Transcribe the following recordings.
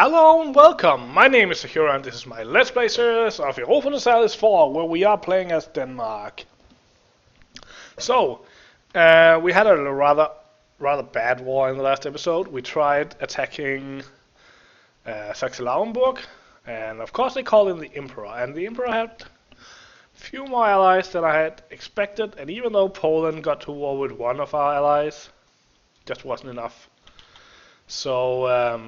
Hello and welcome, my name is Sakura and this is my Let's Play series of Europa Universalis IV, where we are playing as Denmark. So, we had a rather bad war in the last episode. We tried attacking Saxe Lauenburg, and of course they called in the Emperor, and the Emperor had few more allies than I had expected, and even though Poland got to war with one of our allies, just wasn't enough. So,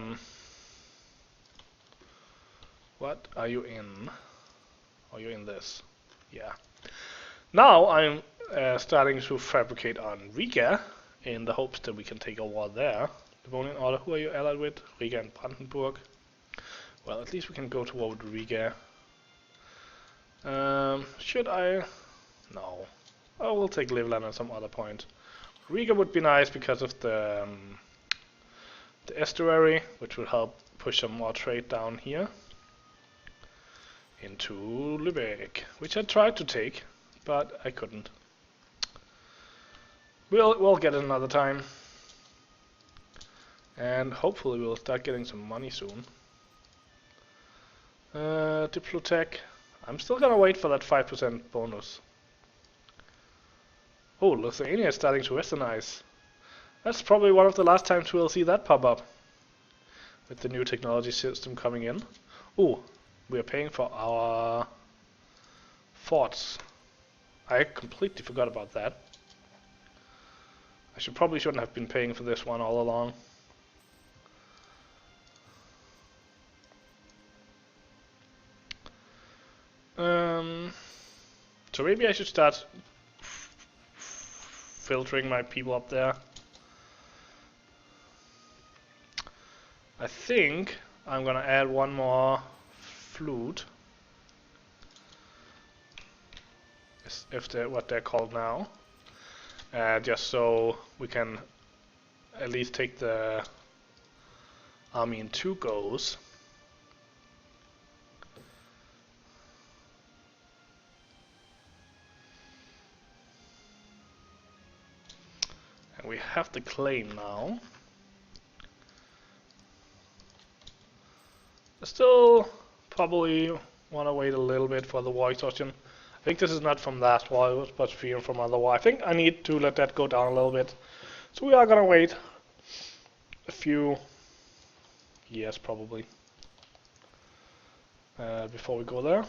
what are you in? Are you in this? Yeah. Now I'm starting to fabricate on Riga in the hopes that we can take a war there. Devonian Order, who are you allied with? Riga and Brandenburg. Well, at least we can go to war with Riga. Should I? No. I will take Livland at some other point. Riga would be nice because of the estuary, which would help push some more trade down here into Lübeck, which I tried to take, but I couldn't. We'll get it another time, and hopefully we'll start getting some money soon. Diplotech. I'm still gonna wait for that 5% bonus. Oh, Lithuania is starting to westernize. That's probably one of the last times we'll see that pop up, with the new technology system coming in. Oh, we are paying for our forts. I completely forgot about that. I probably shouldn't have been paying for this one all along. So maybe I should start filtering my people up there. I think I'm gonna add one more flute, if they're what they're called now, just so we can at least take the army in 2 goes. And we have the claim now. I still probably want to wait a little bit for the war exhaustion. I think this is not from last war, but from other war. I think I need to let that go down a little bit. So we are gonna wait a few years probably before we go there.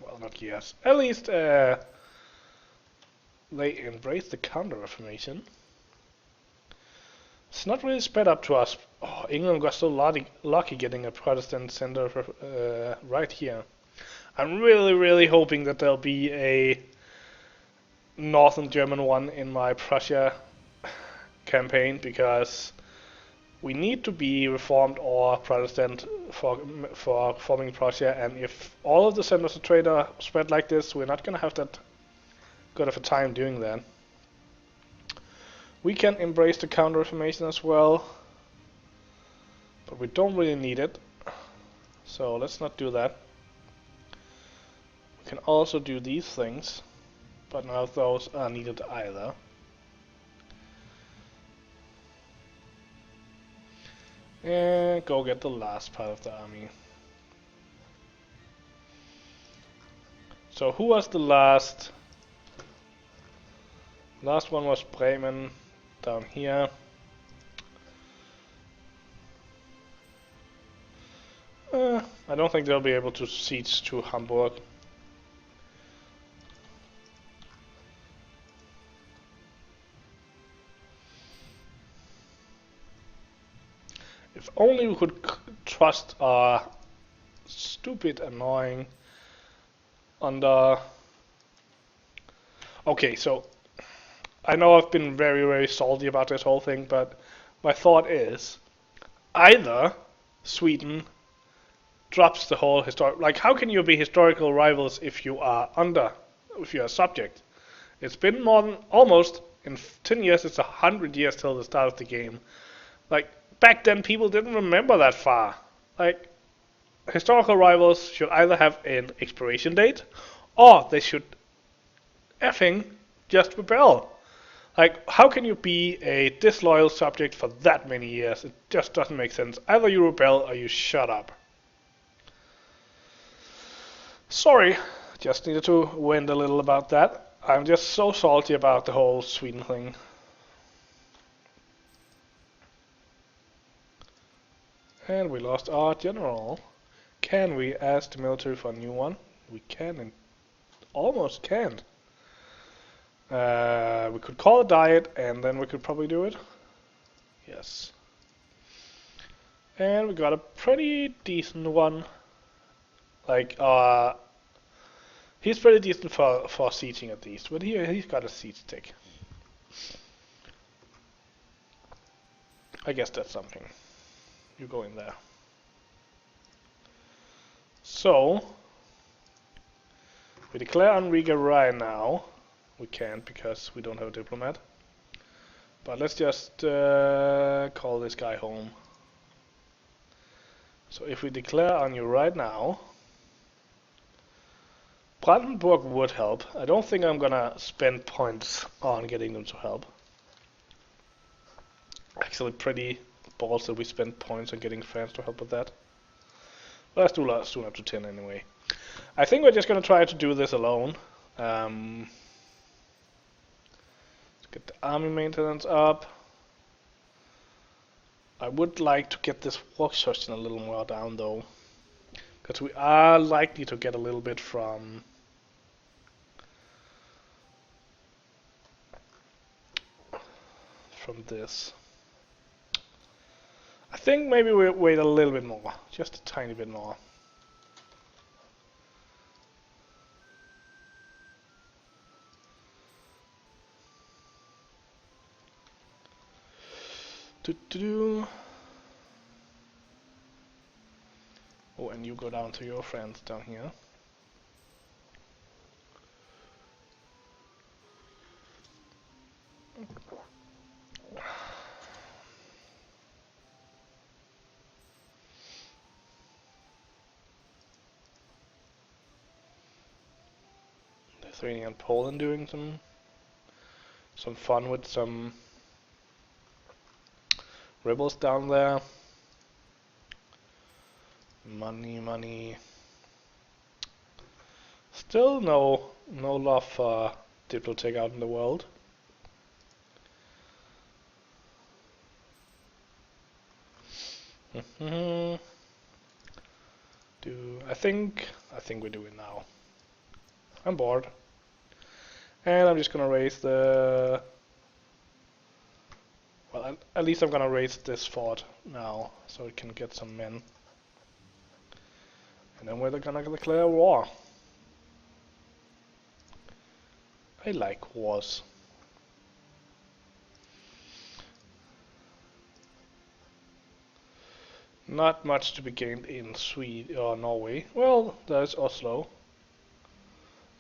Well, not years. At least they embrace the Counter-Reformation. It's not really spread up to us. Oh, England got so lucky getting a Protestant center right here. I'm really hoping that there'll be a Northern German one in my Prussia campaign, because we need to be Reformed or Protestant for forming Prussia, and if all of the centers of trade are spread like this, we're not going to have that good of a time doing that. We can embrace the Counter-Reformation as well, but we don't really need it, so let's not do that. We can also do these things, but none of those are needed either. And go get the last part of the army. So who was the last? Last one was Bremen. Down here. I don't think they'll be able to siege to Hamburg. If only we could trust our stupid, annoying Okay, so I know I've been very salty about this whole thing, but my thought is either Sweden drops the whole like, how can you be historical rivals if you are a subject? It's been more than almost in 10 years. It's 100 years till the start of the game. Like, back then people didn't remember that far. Like, historical rivals should either have an expiration date, or they should effing just rebel. Like, how can you be a disloyal subject for that many years? It just doesn't make sense. Either you rebel or you shut up. Sorry, just needed to vent a little about that. I'm just so salty about the whole Sweden thing. And we lost our general. Can we ask the military for a new one? We can and almost can't. We could call a diet and then we could probably do it. Yes. And we got a pretty decent one. Like, he's pretty decent for sieging at least, but he's got a siege tick. I guess that's something. You go in there. So, we declare on Riga right now. We can't because we don't have a diplomat. But let's just call this guy home. So if we declare on you right now, Brandenburg would help. I don't think I'm gonna spend points on getting them to help. Actually pretty balls that we spend points on getting France to help with that. Well, let's do soon up to 10 anyway. I think we're just gonna try to do this alone. Let's get the army maintenance up. I would like to get this war exhaustion a little more down though, because we are likely to get a little bit from this. I think maybe we wait a little bit more, just a tiny bit more. Oh, and you go down to your friends down here. Lithuania and Poland doing some fun with some rebels down there. Money. Still no love for diplomatic out in the world. I think we do it now. I'm bored. And I'm just gonna raise the... Well, at least I'm gonna raise this fort now, so it can get some men. And then we're gonna declare war. I like wars. Not much to be gained in Sweden or Norway. Well, there's Oslo.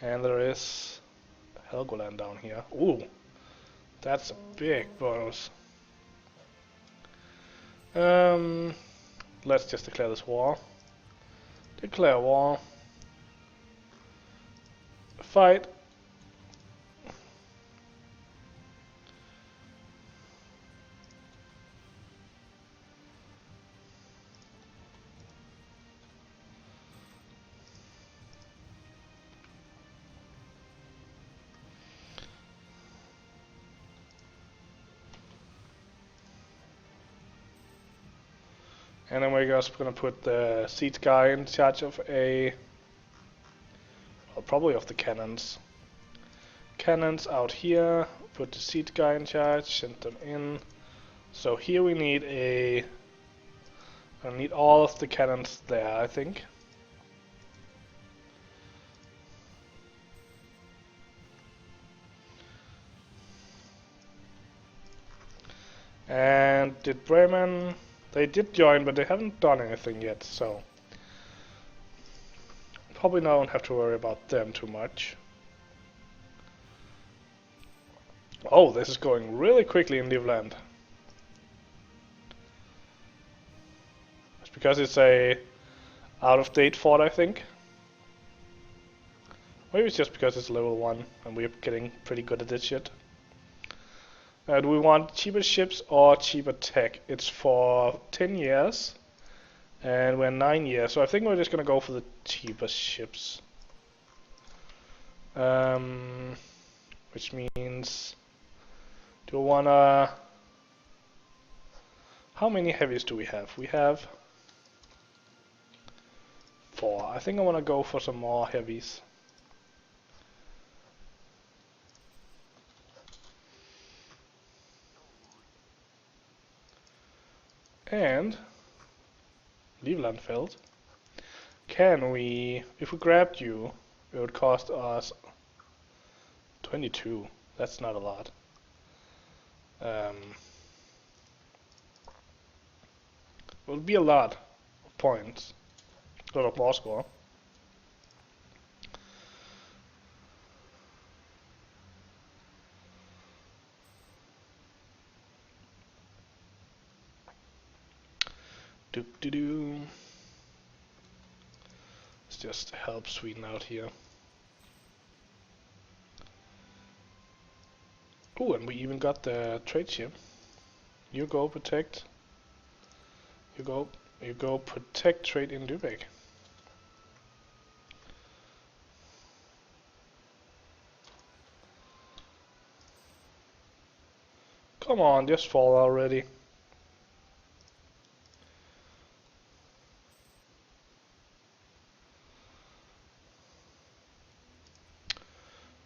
And there is Helgoland down here. Ooh, that's a big bonus. Let's just declare this war. Declare war. Fight. And then we're just gonna put the siege guy in charge of well, probably of the cannons. Cannons out here, put the siege guy in charge, send them in. So here we need I need all of the cannons there, I think. And did Bremen... They did join, but they haven't done anything yet, so... Probably don't have to worry about them too much. Oh, this is going really quickly in Livland. It's because it's a out-of-date fort, I think. Maybe it's just because it's level 1 and we're getting pretty good at this shit. Do we want cheaper ships or cheaper tech? It's for 10 years, and we're 9 years, so I think we're just gonna go for the cheaper ships. Which means, do we wanna... How many heavies do we have? We have 4. I think I wanna go for some more heavies. And Lievelandfeld. Can we, if we grabbed you, it would cost us 22. That's not a lot. It would be a lot of points. A lot of ball score. Let's just help Sweden out here. Oh, and we even got the trade ship. You go protect. You go protect trade in Lübeck. Come on, just fall already.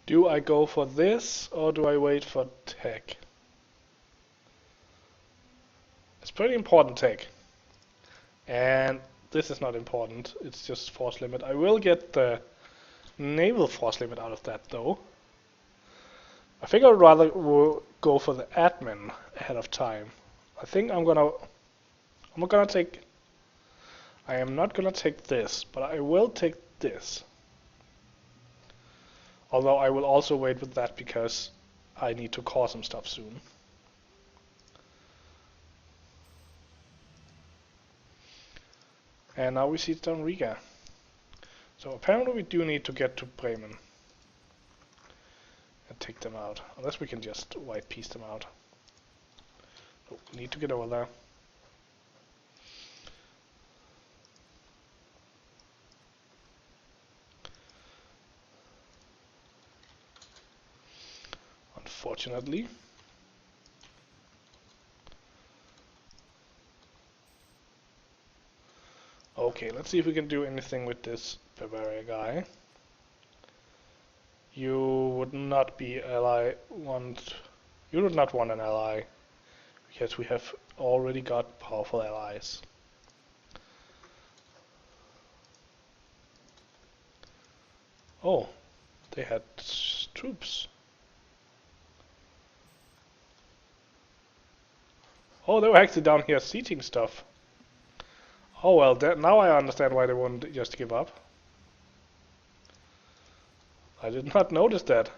Do I go for this or do I wait for tech? It's pretty important tech. And this is not important, it's just force limit. I will get the naval force limit out of that though. I think I'd rather go for the admin ahead of time. I think I'm not gonna take this, but I will take this. Although I will also wait with that because I need to call some stuff soon. And now we see down Riga. So apparently we do need to get to Bremen and take them out. Unless we can just white piece them out. So we need to get over there. Unfortunately. Okay, let's see if we can do anything with this Bavaria guy. You would not be you would not want an ally because we have already got powerful allies. Oh, they had troops. Oh, they were actually down here sieging stuff. Oh well, now I understand why they wouldn't just give up. I did not notice that.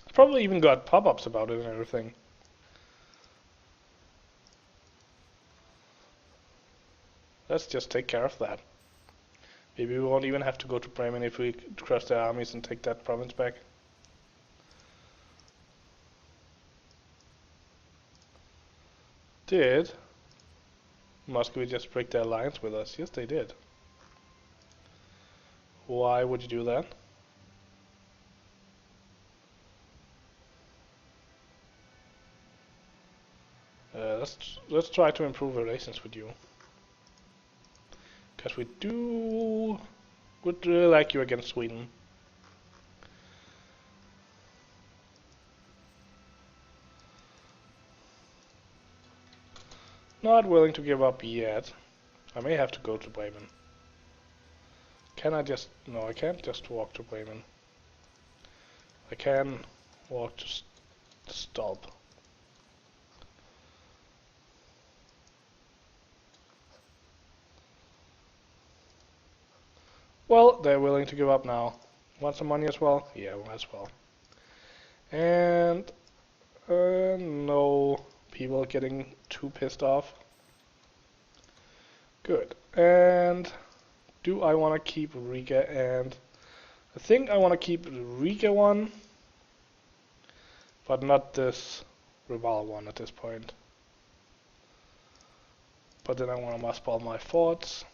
I probably even got pop-ups about it and everything. Let's just take care of that. Maybe we won't even have to go to Bremen if we crush their armies and take that province back. Did Moscow just break their alliance with us? Yes, they did. Why would you do that? Let's try to improve relations with you, because we would really like you against Sweden. Not willing to give up yet. I may have to go to Bremen. Can I just... No, I can't just walk to Bremen. I can walk to Stolp. Well, they're willing to give up now. Want some money as well? Yeah, well, as well. And... no people getting too pissed off. Good. And do I want to keep Riga? And I think I want to keep the Riga one, but not this Rival one at this point. But then I want to mothball my forts.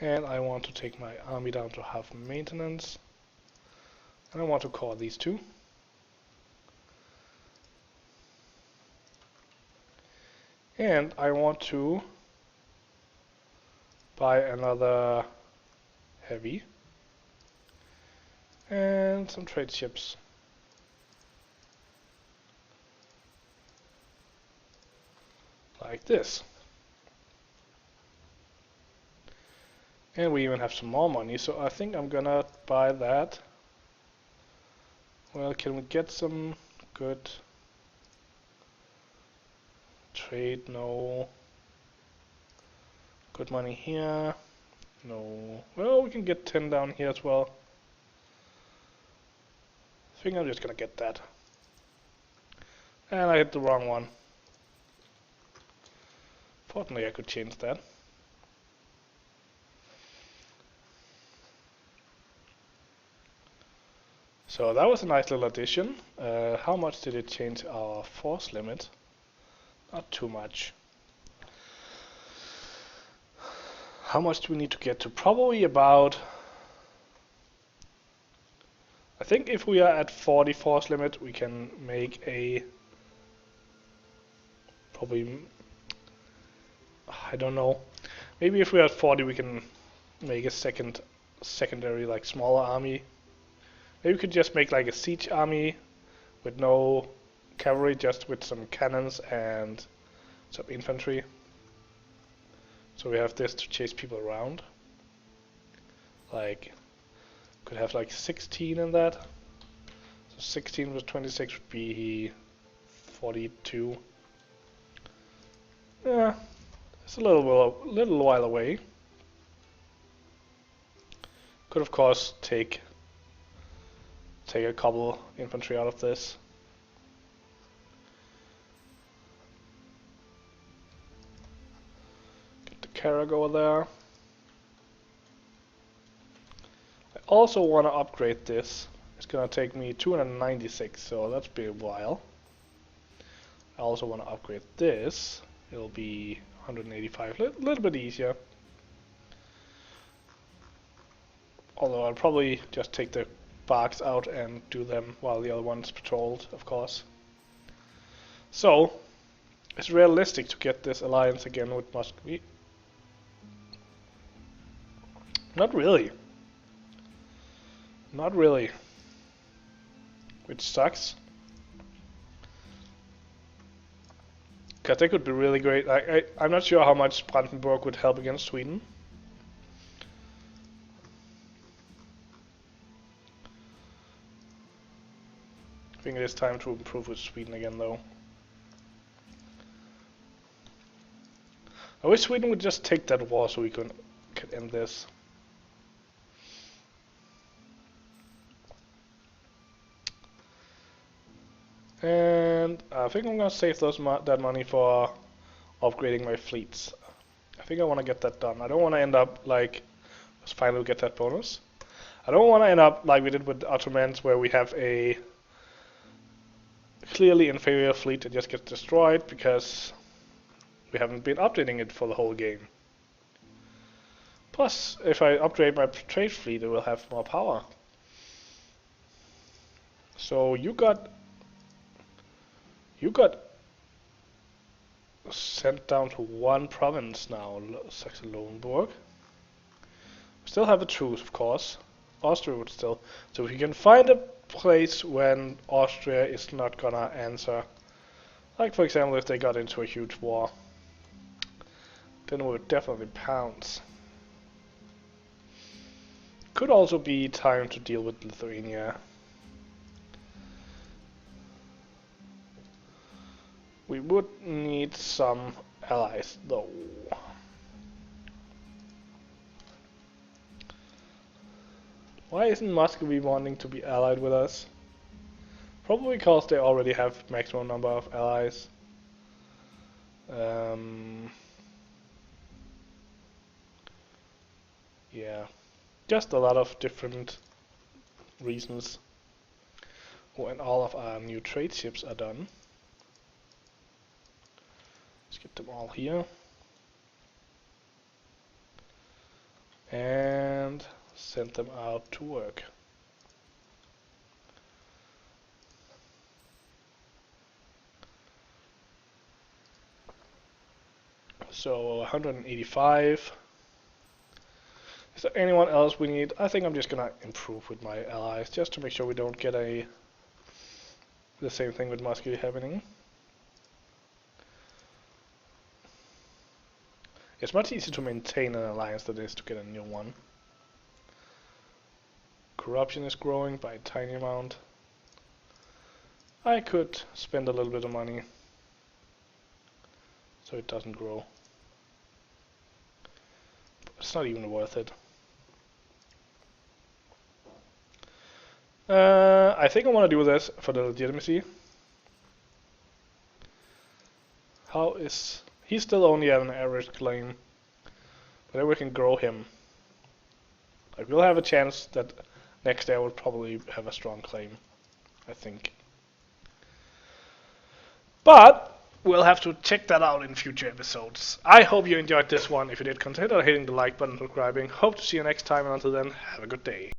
And I want to take my army down to half maintenance. And I want to core these two. And I want to buy another heavy and some trade ships. Like this. And we even have some more money, so I think I'm gonna buy that. Well, can we get some good trade? No. Good money here. No. Well, we can get 10 down here as well. I think I'm just gonna get that. And I hit the wrong one. Fortunately, I could change that. So that was a nice little addition. How much did it change our force limit? Not too much. How much do we need to get to? Probably about... I think if we are at 40 force limit, we can make a... Probably... I don't know. Maybe if we are at 40, we can make a secondary, like, smaller army. Maybe we could just make like a siege army with no cavalry, just with some cannons and some infantry. So we have this to chase people around. Like, could have like 16 in that. So 16 plus 26 would be 42. Yeah, it's a little while away. Could of course take a couple infantry out of this. Get the Carrack over there. I also want to upgrade this. It's gonna take me 296, so that's been a while. I also want to upgrade this. It'll be 185, a little bit easier. Although I'll probably just take the barks out and do them while the other one's patrolled, of course. So, it's realistic to get this alliance again with Muscovy. Not really. Not really. Which sucks. Because they could be really great. I'm not sure how much Brandenburg would help against Sweden. I think it is time to improve with Sweden again, though. I wish Sweden would just take that war so we could end this. And I think I'm gonna save that money for upgrading my fleets. I think I want to get that done. I don't want to end up like let's finally get that bonus. I don't want to end up like we did with the Ottomans, where we have a clearly inferior fleet that just gets destroyed because we haven't been updating it for the whole game. Plus, if I upgrade my trade fleet, it will have more power. So you got sent down to one province now, Saxe-Lauenburg. We still have a truce, of course. Austria would still. So if you can find a place when Austria is not gonna answer, like for example if they got into a huge war, then we would definitely pounce. Could also be time to deal with Lithuania. We would need some allies though. Why isn't Muscovy wanting to be allied with us? Probably because they already have maximum number of allies. Yeah, just a lot of different reasons. When all of our new trade ships are done, let's get them all here. And send them out to work. So 185. Is there anyone else we need? I think I'm just gonna improve with my allies just to make sure we don't get the same thing with Muscovy happening. It's much easier to maintain an alliance than it is to get a new one. Corruption is growing by a tiny amount. I could spend a little bit of money so it doesn't grow. But it's not even worth it. I think I want to do this for the legitimacy. How is... He's still only at an average claim. But then we can grow him. I will have a chance that next day I will probably have a strong claim. I think. But we'll have to check that out in future episodes. I hope you enjoyed this one. If you did, consider hitting the like button and subscribing. Hope to see you next time, and until then, have a good day.